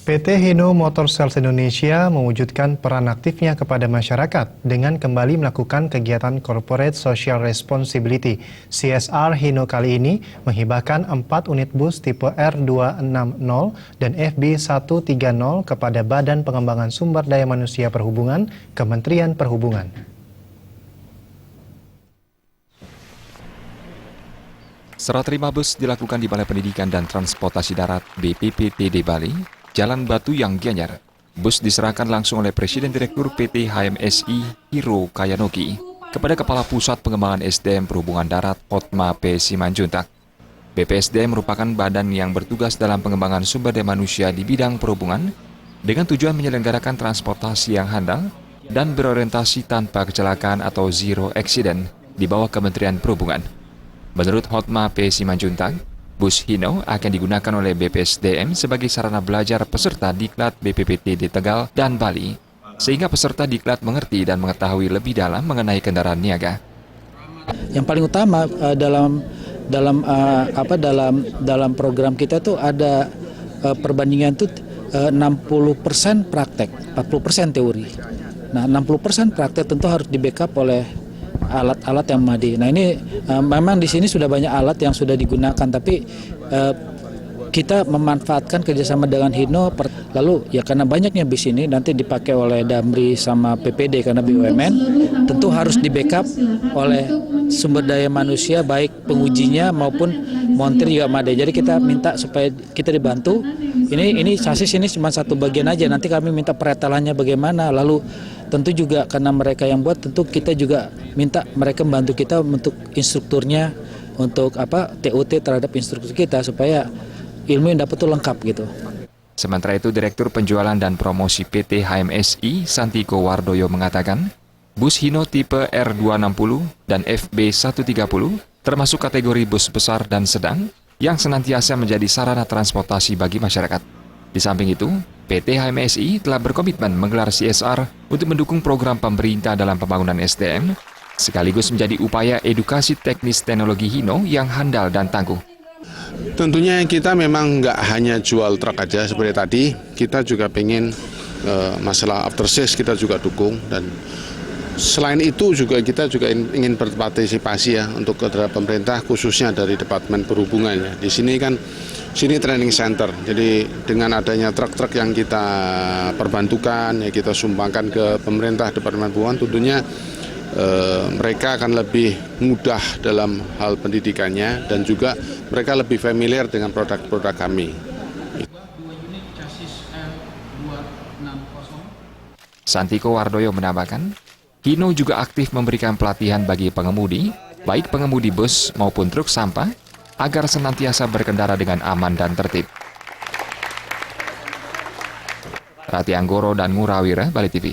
PT Hino Motor Sales Indonesia mewujudkan peran aktifnya kepada masyarakat dengan kembali melakukan kegiatan Corporate Social Responsibility. CSR Hino kali ini menghibahkan 4 unit bus tipe R260 dan FB130 kepada Badan Pengembangan Sumber Daya Manusia Perhubungan, Kementerian Perhubungan. Serah terima bus dilakukan di Balai Pendidikan dan Transportasi Darat BPPTD Bali, Jalan Batu Yang Gianyar. Bus diserahkan langsung oleh Presiden Direktur PT HMSI Hiro Kayanoki kepada Kepala Pusat Pengembangan SDM Perhubungan Darat Hotma P. Simanjuntak. BPSDM merupakan badan yang bertugas dalam pengembangan sumber daya manusia di bidang perhubungan dengan tujuan menyelenggarakan transportasi yang handal dan berorientasi tanpa kecelakaan atau zero accident di bawah Kementerian Perhubungan. Menurut Hotma P. Simanjuntak, bus Hino akan digunakan oleh BPSDM sebagai sarana belajar peserta Diklat BPPT di Tegal dan Bali, sehingga peserta Diklat mengerti dan mengetahui lebih dalam mengenai kendaraan niaga. Yang paling utama dalam program kita tuh ada perbandingan tuh 60% praktek, 40% teori. Nah, 60% praktek tentu harus di-backup oleh alat-alat yang memadai. Nah, ini memang di sini sudah banyak alat yang sudah digunakan, tapi kita memanfaatkan kerjasama dengan Hino. Lalu ya karena banyaknya bis ini nanti dipakai oleh Damri sama PPD karena BUMN, tentu harus di-backup oleh sumber daya manusia baik pengujinya maupun montir juga memadai. Jadi kita minta supaya kita dibantu. Ini sasis ini cuma satu bagian aja. Nanti kami minta peretelannya bagaimana. Lalu tentu juga karena mereka yang buat, tentu kita juga minta mereka membantu kita untuk instrukturnya, untuk TUT terhadap instruktur kita supaya ilmu yang dapat itu lengkap gitu. Sementara itu, Direktur Penjualan dan Promosi PT HMSI Santiko Wardoyo mengatakan, bus Hino tipe R260 dan FB130 termasuk kategori bus besar dan sedang yang senantiasa menjadi sarana transportasi bagi masyarakat. Di samping itu, PT HMSI telah berkomitmen menggelar CSR untuk mendukung program pemerintah dalam pembangunan SDM, sekaligus menjadi upaya edukasi teknis teknologi Hino yang handal dan tangguh. Tentunya kita memang nggak hanya jual truk aja seperti tadi, kita juga pengen masalah after sales kita juga dukung, dan selain itu juga kita juga ingin berpartisipasi ya untuk terhadap pemerintah, khususnya dari Departemen Perhubungan ya. Di sini kan sini training center, jadi dengan adanya truk-truk yang kita perbantukan ya, kita sumbangkan ke pemerintah Departemen Perhubungan, tentunya mereka akan lebih mudah dalam hal pendidikannya dan juga mereka lebih familiar dengan produk-produk kami. Santiko Wardoyo menambahkan, Hino juga aktif memberikan pelatihan bagi pengemudi, baik pengemudi bus maupun truk sampah, agar senantiasa berkendara dengan aman dan tertib. Rati Anggoro dan Murawira, Bali TV.